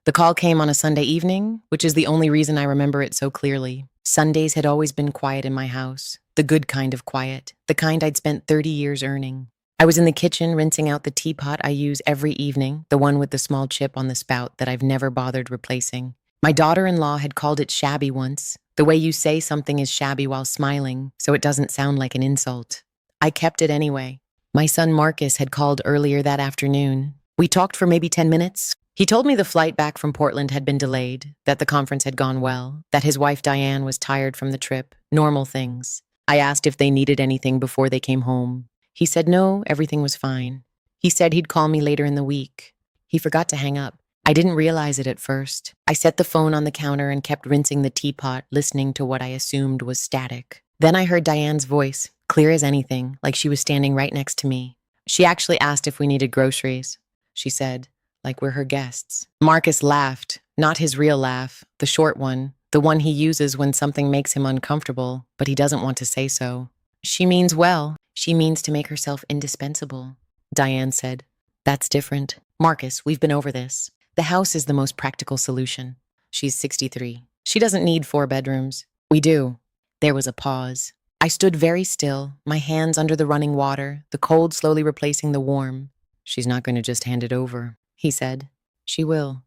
The call came on a Sunday evening, which is the only reason I remember it so clearly. Sundays had always been quiet in my house, the good kind of quiet, the kind I'd spent 30 years earning. I was in the kitchen rinsing out the teapot I use every evening, the one with the small chip on the spout that I've never bothered replacing. My daughter-in-law had called it shabby once, the way you say something is shabby while smiling, so it doesn't sound like an insult. I kept it anyway. My son Marcus had called earlier that afternoon. We talked for maybe 10 minutes. He told me the flight back from Portland had been delayed, that the conference had gone well, that his wife Diane was tired from the trip, normal things. I asked if they needed anything before they came home. He said no, everything was fine. He said he'd call me later in the week. He forgot to hang up. I didn't realize it at first. I set the phone on the counter and kept rinsing the teapot, listening to what I assumed was static. Then I heard Diane's voice, clear as anything, like she was standing right next to me. She actually asked if we needed groceries. She said, like we're her guests. Marcus laughed, not his real laugh, the short one, the one he uses when something makes him uncomfortable, but he doesn't want to say so. She means well. She means to make herself indispensable. Diane said, that's different. Marcus, we've been over this. The house is the most practical solution. She's 63. She doesn't need 4 bedrooms. We do. There was a pause. I stood very still, my hands under the running water, the cold slowly replacing the warm. She's not going to just hand it over, he said. She will.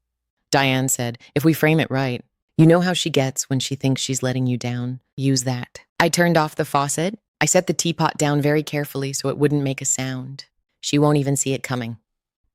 Diane said, if we frame it right. You know how she gets when she thinks she's letting you down. Use that. I turned off the faucet. I set the teapot down very carefully so it wouldn't make a sound. She won't even see it coming.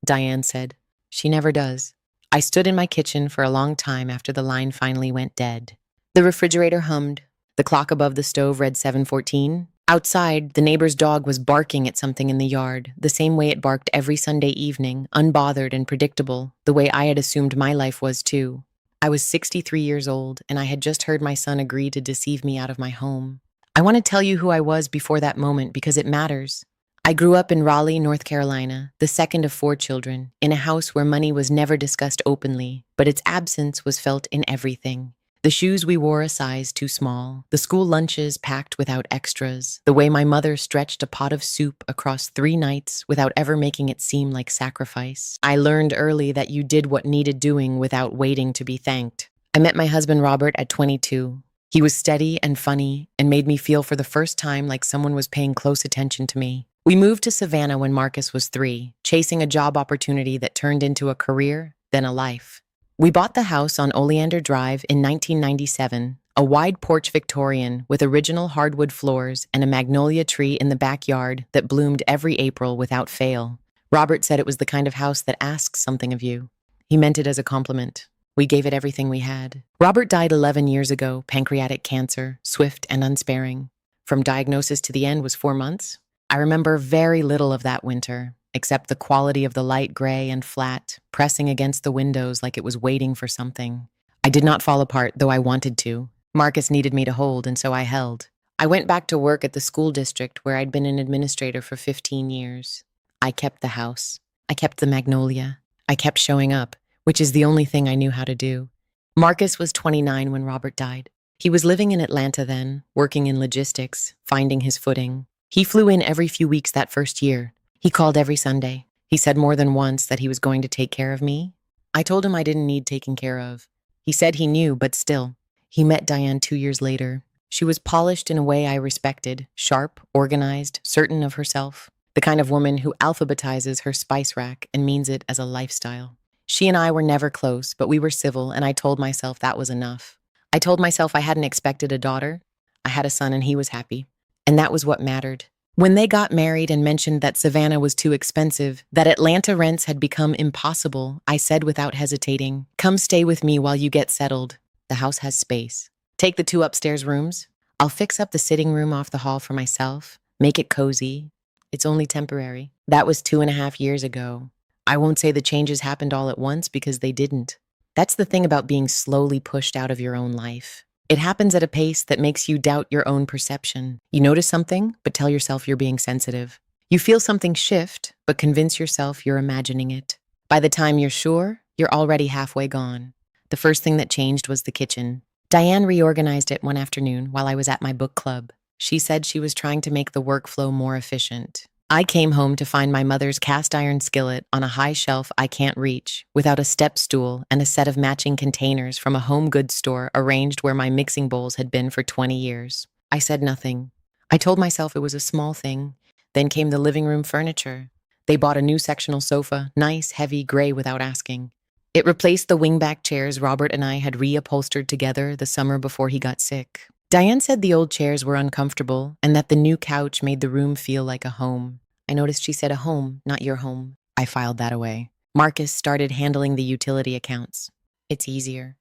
Diane said, she never does. I stood in my kitchen for a long time after the line finally went dead. The refrigerator hummed. The clock above the stove read 7:14. Outside, the neighbor's dog was barking at something in the yard, the same way it barked every Sunday evening, unbothered and predictable, the way I had assumed my life was too. I was 63 years old, and I had just heard my son agree to deceive me out of my home. I want to tell you who I was before that moment because it matters. I grew up in Raleigh, North Carolina, the second of 4 children, in a house where money was never discussed openly, but its absence was felt in everything. The shoes we wore a size too small, the school lunches packed without extras, the way my mother stretched a pot of soup across 3 nights without ever making it seem like sacrifice. I learned early that you did what needed doing without waiting to be thanked. I met my husband Robert at 22. He was steady and funny and made me feel for the first time like someone was paying close attention to me. We moved to Savannah when Marcus was 3, chasing a job opportunity that turned into a career, then a life. We bought the house on Oleander Drive in 1997, a wide porch Victorian with original hardwood floors and a magnolia tree in the backyard that bloomed every April without fail. Robert said it was the kind of house that asks something of you. He meant it as a compliment. We gave it everything we had. Robert died 11 years ago, pancreatic cancer, swift and unsparing. From diagnosis to the end was 4 months. I remember very little of that winter, except the quality of the light gray and flat, pressing against the windows like it was waiting for something. I did not fall apart, though I wanted to. Marcus needed me to hold, and so I held. I went back to work at the school district where I'd been an administrator for 15 years. I kept the house. I kept the magnolia. I kept showing up, which is the only thing I knew how to do. Marcus was 29 when Robert died. He was living in Atlanta then, working in logistics, finding his footing. He flew in every few weeks that first year. He called every Sunday. He said more than once that he was going to take care of me. I told him I didn't need taking care of. He said he knew, but still. He met Diane 2 years later. She was polished in a way I respected, sharp, organized, certain of herself. The kind of woman who alphabetizes her spice rack and means it as a lifestyle. She and I were never close, but we were civil, and I told myself that was enough. I told myself I hadn't expected a daughter. I had a son and he was happy. And that was what mattered. When they got married and mentioned that Savannah was too expensive, that Atlanta rents had become impossible, I said without hesitating, come stay with me while you get settled. The house has space. Take the 2 upstairs rooms. I'll fix up the sitting room off the hall for myself. Make it cozy. It's only temporary. That was 2.5 years ago. I won't say the changes happened all at once because they didn't. That's the thing about being slowly pushed out of your own life. It happens at a pace that makes you doubt your own perception. You notice something, but tell yourself you're being sensitive. You feel something shift, but convince yourself you're imagining it. By the time you're sure, you're already halfway gone. The first thing that changed was the kitchen. Diane reorganized it one afternoon while I was at my book club. She said she was trying to make the workflow more efficient. I came home to find my mother's cast iron skillet on a high shelf I can't reach, without a step stool and a set of matching containers from a home goods store arranged where my mixing bowls had been for 20 years. I said nothing. I told myself it was a small thing. Then came the living room furniture. They bought a new sectional sofa, nice, heavy, gray without asking. It replaced the wingback chairs Robert and I had reupholstered together the summer before he got sick. Diane said the old chairs were uncomfortable and that the new couch made the room feel like a home. I noticed she said a home, not your home. I filed that away. Marcus started handling the utility accounts. It's easier.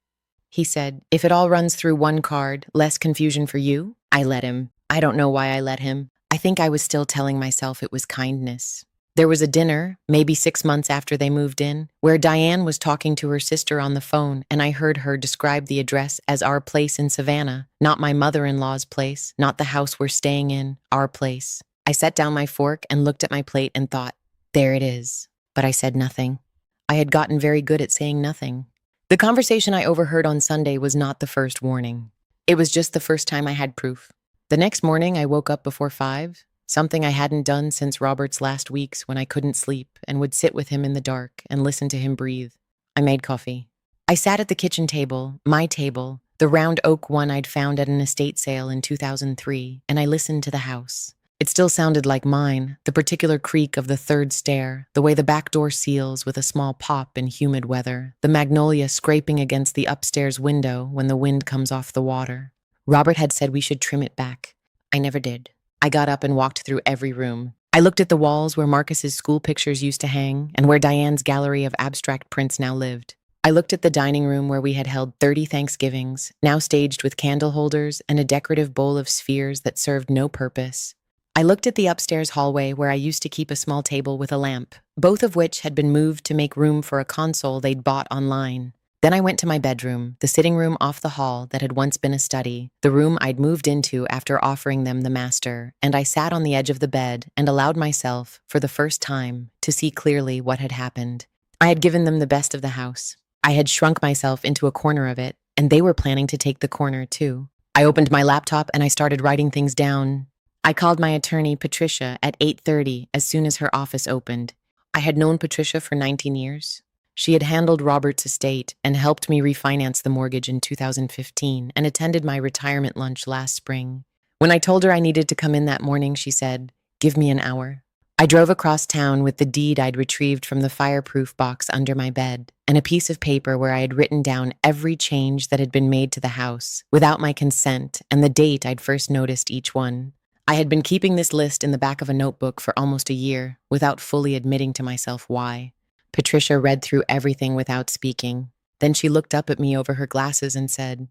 He said, if it all runs through one card, less confusion for you? I let him. I don't know why I let him. I think I was still telling myself it was kindness. There was a dinner, maybe 6 months after they moved in, where Diane was talking to her sister on the phone, and I heard her describe the address as our place in Savannah, not my mother-in-law's place, not the house we're staying in, our place. I set down my fork and looked at my plate and thought, there it is. But I said nothing. I had gotten very good at saying nothing. The conversation I overheard on Sunday was not the first warning. It was just the first time I had proof. The next morning, I woke up before 5, something I hadn't done since Robert's last weeks when I couldn't sleep and would sit with him in the dark and listen to him breathe. I made coffee. I sat at the kitchen table, my table, the round oak one I'd found at an estate sale in 2003, and I listened to the house. It still sounded like mine, the particular creak of the third stair, the way the back door seals with a small pop in humid weather, the magnolia scraping against the upstairs window when the wind comes off the water. Robert had said we should trim it back. I never did. I got up and walked through every room. I looked at the walls where Marcus's school pictures used to hang and where Diane's gallery of abstract prints now lived. I looked at the dining room where we had held 30 Thanksgivings, now staged with candle holders and a decorative bowl of spheres that served no purpose. I looked at the upstairs hallway where I used to keep a small table with a lamp, both of which had been moved to make room for a console they'd bought online. Then I went to my bedroom, the sitting room off the hall that had once been a study, the room I'd moved into after offering them the master, and I sat on the edge of the bed and allowed myself, for the first time, to see clearly what had happened. I had given them the best of the house. I had shrunk myself into a corner of it, and they were planning to take the corner too. I opened my laptop and I started writing things down. I called my attorney, Patricia, at 8:30 as soon as her office opened. I had known Patricia for 19 years. She had handled Robert's estate and helped me refinance the mortgage in 2015 and attended my retirement lunch last spring. When I told her I needed to come in that morning, she said, "Give me an hour." I drove across town with the deed I'd retrieved from the fireproof box under my bed and a piece of paper where I had written down every change that had been made to the house, without my consent, and the date I'd first noticed each one. I had been keeping this list in the back of a notebook for almost a year, without fully admitting to myself why. Patricia read through everything without speaking. Then she looked up at me over her glasses and said,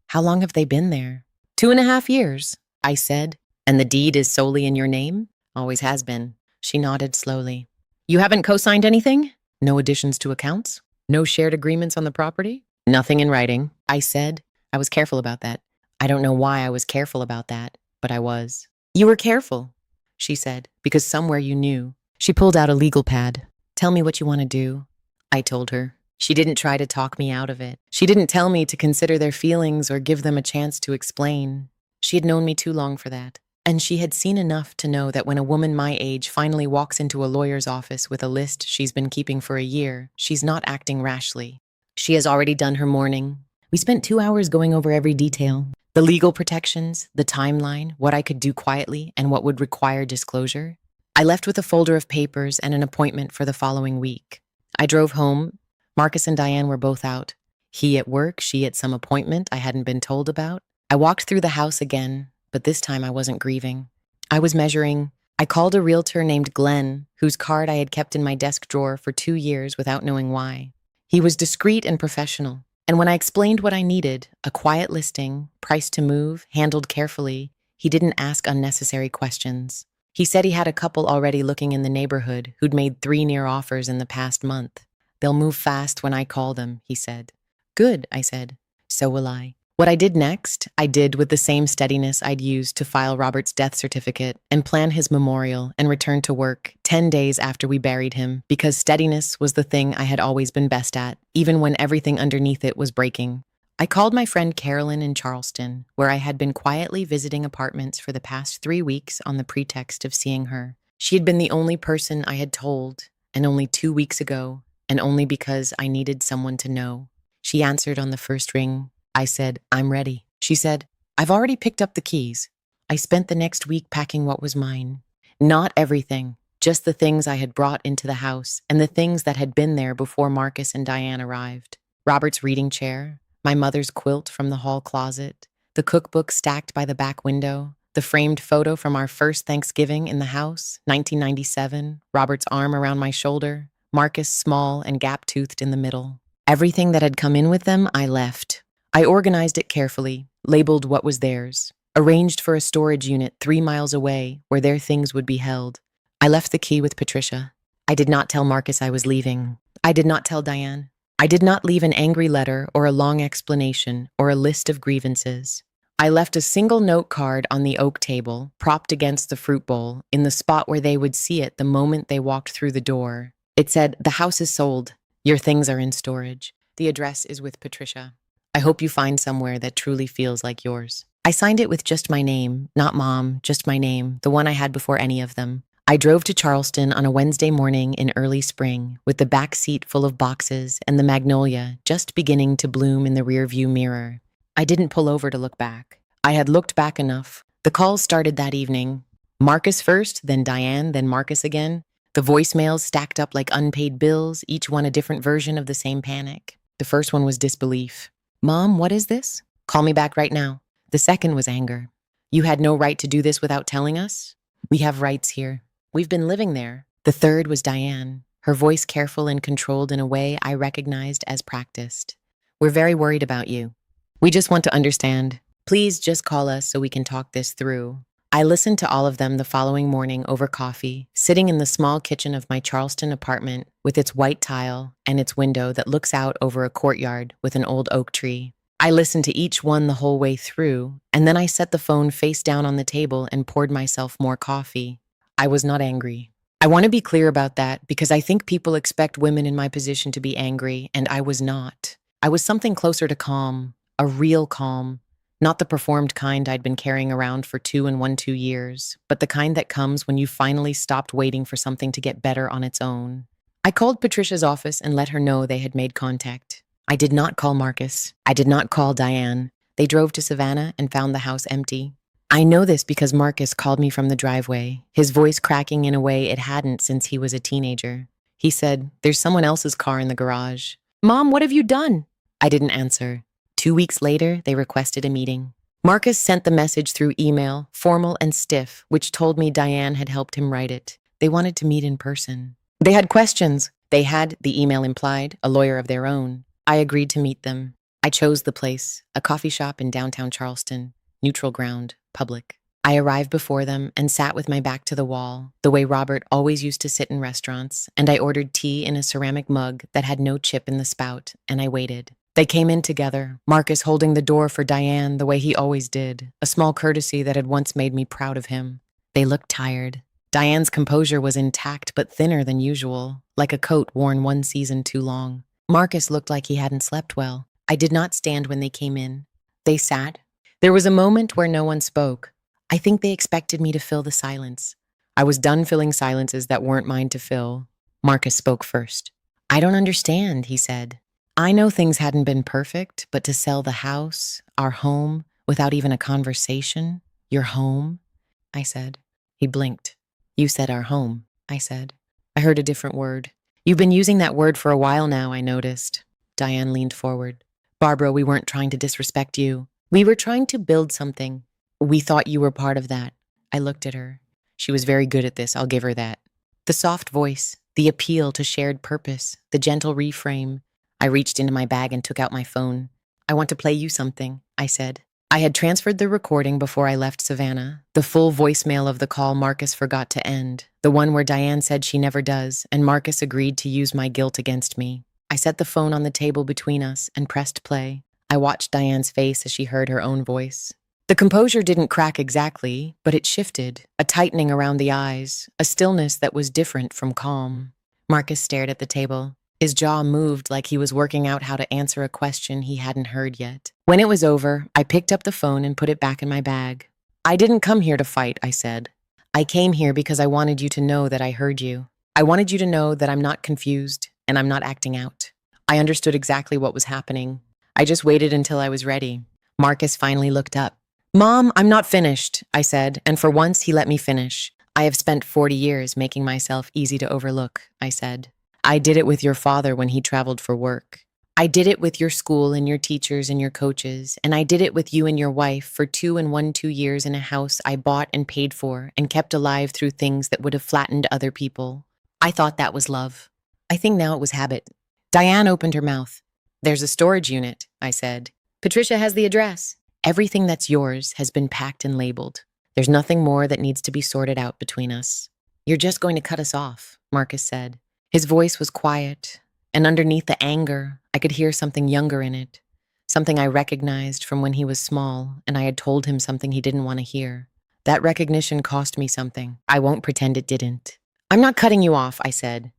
"How long have they been there?" 2.5 years, I said. "And the deed is solely in your name?" "Always has been." She nodded slowly. "You haven't co-signed anything?" "No additions to accounts? No shared agreements on the property?" "Nothing in writing," I said. I was careful about that. I don't know why I was careful about that, but I was. "You were careful," she said, "because somewhere you knew." She pulled out a legal pad. "Tell me what you want to do," I told her. She didn't try to talk me out of it. She didn't tell me to consider their feelings or give them a chance to explain. She had known me too long for that. And she had seen enough to know that when a woman my age finally walks into a lawyer's office with a list she's been keeping for a year, she's not acting rashly. She has already done her mourning. We spent 2 hours going over every detail. The legal protections, the timeline, what I could do quietly, and what would require disclosure. I left with a folder of papers and an appointment for the following week. I drove home. Marcus and Diane were both out. He at work, she at some appointment I hadn't been told about. I walked through the house again, but this time I wasn't grieving. I was measuring. I called a realtor named Glenn, whose card I had kept in my desk drawer for 2 years without knowing why. He was discreet and professional, and when I explained what I needed, a quiet listing, price to move, handled carefully, he didn't ask unnecessary questions. He said he had a couple already looking in the neighborhood who'd made 3 near offers in the past month. "They'll move fast when I call them," he said. "Good," I said. "So will I." What I did next, I did with the same steadiness I'd used to file Robert's death certificate and plan his memorial and return to work 10 days after we buried him, because steadiness was the thing I had always been best at, even when everything underneath it was breaking. I called my friend Carolyn in Charleston, where I had been quietly visiting apartments for the past 3 weeks on the pretext of seeing her. She had been the only person I had told, and only 2 weeks ago, and only because I needed someone to know. She answered on the first ring. I said, "I'm ready." She said, "I've already picked up the keys." I spent the next week packing what was mine. Not everything, just the things I had brought into the house and the things that had been there before Marcus and Diane arrived. Robert's reading chair, my mother's quilt from the hall closet, the cookbook stacked by the back window, the framed photo from our first Thanksgiving in the house, 1997, Robert's arm around my shoulder, Marcus small and gap-toothed in the middle. Everything that had come in with them, I left. I organized it carefully, labeled what was theirs, arranged for a storage unit 3 miles away where their things would be held. I left the key with Patricia. I did not tell Marcus I was leaving. I did not tell Diane. I did not leave an angry letter or a long explanation or a list of grievances. I left a single note card on the oak table, propped against the fruit bowl, in the spot where they would see it the moment they walked through the door. It said, "The house is sold. Your things are in storage. The address is with Patricia. I hope you find somewhere that truly feels like yours." I signed it with just my name, not Mom, just my name, the one I had before any of them. I drove to Charleston on a Wednesday morning in early spring, with the back seat full of boxes and the magnolia just beginning to bloom in the rearview mirror. I didn't pull over to look back. I had looked back enough. The calls started that evening. Marcus first, then Diane, then Marcus again. The voicemails stacked up like unpaid bills, each one a different version of the same panic. The first one was disbelief. "Mom, what is this? Call me back right now." The second was anger. "You had no right to do this without telling us? We have rights here. We've been living there." The third was Diane, her voice careful and controlled in a way I recognized as practiced. "We're very worried about you. We just want to understand. Please just call us so we can talk this through." I listened to all of them the following morning over coffee, sitting in the small kitchen of my Charleston apartment with its white tile and its window that looks out over a courtyard with an old oak tree. I listened to each one the whole way through, and then I set the phone face down on the table and poured myself more coffee. I was not angry. I want to be clear about that because I think people expect women in my position to be angry, and I was not. I was something closer to calm, a real calm. Not the performed kind I'd been carrying around for 2 years, but the kind that comes when you finally stopped waiting for something to get better on its own. I called Patricia's office and let her know they had made contact. I did not call Marcus. I did not call Diane. They drove to Savannah and found the house empty. I know this because Marcus called me from the driveway, his voice cracking in a way it hadn't since he was a teenager. He said, "There's someone else's car in the garage." "Mom, what have you done?" I didn't answer. 2 weeks later, they requested a meeting. Marcus sent the message through email, formal and stiff, which told me Diane had helped him write it. They wanted to meet in person. They had questions. They had, the email implied, a lawyer of their own. I agreed to meet them. I chose the place, a coffee shop in downtown Charleston, neutral ground, public. I arrived before them and sat with my back to the wall, the way Robert always used to sit in restaurants, and I ordered tea in a ceramic mug that had no chip in the spout, and I waited. They came in together, Marcus holding the door for Diane the way he always did, a small courtesy that had once made me proud of him. They looked tired. Diane's composure was intact but thinner than usual, like a coat worn 1 season too long. Marcus looked like he hadn't slept well. I did not stand when they came in. They sat. There was a moment where no one spoke. I think they expected me to fill the silence. I was done filling silences that weren't mine to fill. Marcus spoke first. "I don't understand," he said. "I know things hadn't been perfect, but to sell the house, our home, without even a conversation, your home," I said. He blinked. "You said our home," I said. I heard a different word. "You've been using that word for a while now, I noticed." Diane leaned forward. "Barbara, we weren't trying to disrespect you. We were trying to build something. We thought you were part of that." I looked at her. She was very good at this, I'll give her that. The soft voice, the appeal to shared purpose, the gentle reframe. I reached into my bag and took out my phone. "I want to play you something," I said. I had transferred the recording before I left Savannah, the full voicemail of the call Marcus forgot to end, the one where Diane said she never does, and Marcus agreed to use my guilt against me. I set the phone on the table between us and pressed play. I watched Diane's face as she heard her own voice. The composure didn't crack exactly, but it shifted, a tightening around the eyes, a stillness that was different from calm. Marcus stared at the table. His jaw moved like he was working out how to answer a question he hadn't heard yet. When it was over, I picked up the phone and put it back in my bag. "I didn't come here to fight," I said. I came here because I wanted you to know that I heard you. I wanted you to know that I'm not confused and I'm not acting out. I understood exactly what was happening. I just waited until I was ready. Marcus finally looked up. Mom, I'm not finished, I said, and for once he let me finish. I have spent 40 years making myself easy to overlook, I said. I did it with your father when he traveled for work. I did it with your school and your teachers and your coaches, and I did it with you and your wife for 2 years in a house I bought and paid for and kept alive through things that would have flattened other people. I thought that was love. I think now it was habit. Diane opened her mouth. There's a storage unit, I said. Patricia has the address. Everything that's yours has been packed and labeled. There's nothing more that needs to be sorted out between us. You're just going to cut us off, Marcus said. His voice was quiet, and underneath the anger, I could hear something younger in it, something I recognized from when he was small and I had told him something he didn't want to hear. That recognition cost me something. I won't pretend it didn't. I'm not cutting you off, I said.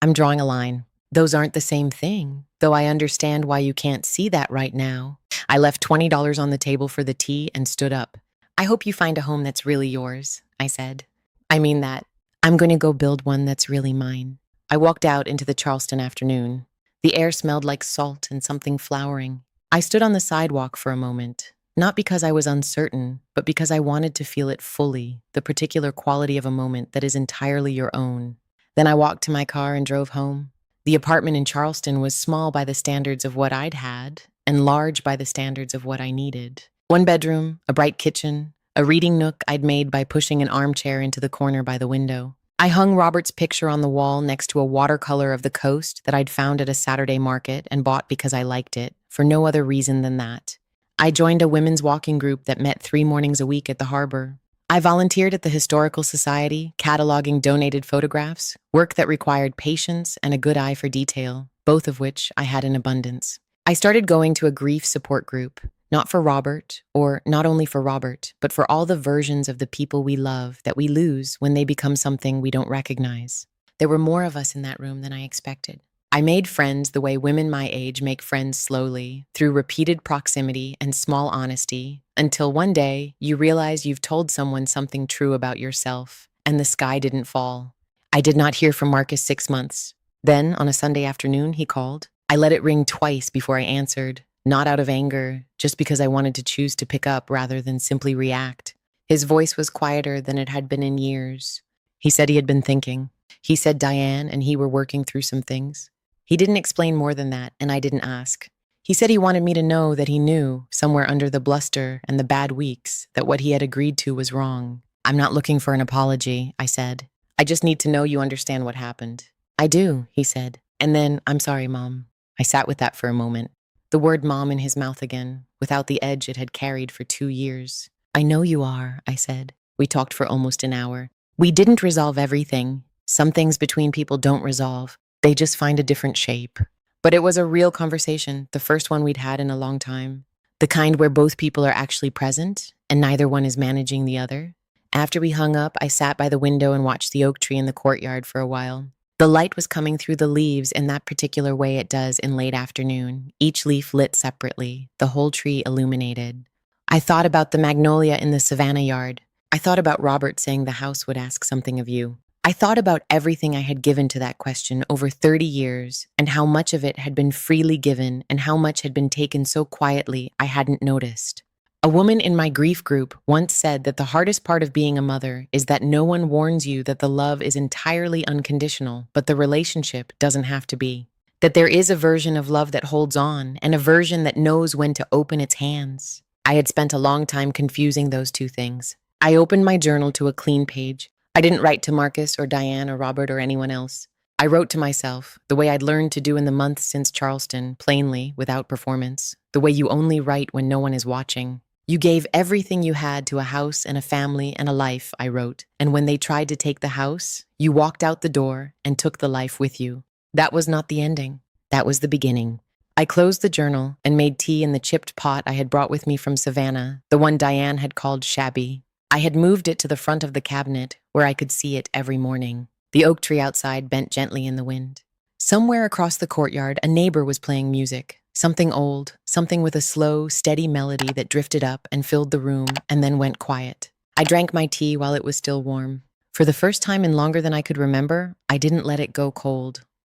I'm drawing a line. Those aren't the same thing, though I understand why you can't see that right now. I left $20 on the table for the tea and stood up. I hope you find a home that's really yours, I said. I mean that. I'm going to go build one that's really mine. I walked out into the Charleston afternoon. The air smelled like salt and something flowering. I stood on the sidewalk for a moment, not because I was uncertain, but because I wanted to feel it fully, the particular quality of a moment that is entirely your own. Then I walked to my car and drove home. The apartment in Charleston was small by the standards of what I'd had, and large by the standards of what I needed. 1 bedroom, a bright kitchen, a reading nook I'd made by pushing an armchair into the corner by the window. I hung Robert's picture on the wall next to a watercolor of the coast that I'd found at a Saturday market and bought because I liked it, for no other reason than that. I joined a women's walking group that met 3 mornings a week at the harbor. I volunteered at the Historical Society, cataloging donated photographs, work that required patience and a good eye for detail, both of which I had in abundance. I started going to a grief support group, not for Robert, or not only for Robert, but for all the versions of the people we love that we lose when they become something we don't recognize. There were more of us in that room than I expected. I made friends the way women my age make friends slowly, through repeated proximity and small honesty, until one day you realize you've told someone something true about yourself, and the sky didn't fall. I did not hear from Marcus 6 months. Then, on a Sunday afternoon, he called. I let it ring twice before I answered, not out of anger, just because I wanted to choose to pick up rather than simply react. His voice was quieter than it had been in years. He said he had been thinking. He said Diane and he were working through some things. He didn't explain more than that, and I didn't ask. He said he wanted me to know that he knew, somewhere under the bluster and the bad weeks, that what he had agreed to was wrong. I'm not looking for an apology, I said. I just need to know you understand what happened. I do, he said. And then, I'm sorry, Mom. I sat with that for a moment. The word mom in his mouth again, without the edge it had carried for 2 years. I know you are, I said. We talked for almost an hour. We didn't resolve everything. Some things between people don't resolve. They just find a different shape. But it was a real conversation, the first one we'd had in a long time. The kind where both people are actually present, and neither one is managing the other. After we hung up, I sat by the window and watched the oak tree in the courtyard for a while. The light was coming through the leaves in that particular way it does in late afternoon, each leaf lit separately, the whole tree illuminated. I thought about the magnolia in the Savannah yard. I thought about Robert saying the house would ask something of you. I thought about everything I had given to that question over 30 years, and how much of it had been freely given and how much had been taken so quietly I hadn't noticed. A woman in my grief group once said that the hardest part of being a mother is that no one warns you that the love is entirely unconditional, but the relationship doesn't have to be. That there is a version of love that holds on, and a version that knows when to open its hands. I had spent a long time confusing those two things. I opened my journal to a clean page. I didn't write to Marcus or Diane or Robert or anyone else. I wrote to myself, the way I'd learned to do in the months since Charleston, plainly, without performance, the way you only write when no one is watching. You gave everything you had to a house and a family and a life, I wrote, and when they tried to take the house, you walked out the door and took the life with you. That was not the ending. That was the beginning. I closed the journal and made tea in the chipped pot I had brought with me from Savannah, the one Diane had called shabby. I had moved it to the front of the cabinet, where I could see it every morning. The oak tree outside bent gently in the wind. Somewhere across the courtyard, a neighbor was playing music. Something old, something with a slow, steady melody that drifted up and filled the room and then went quiet. I drank my tea while it was still warm. For the first time in longer than I could remember, I didn't let it go cold.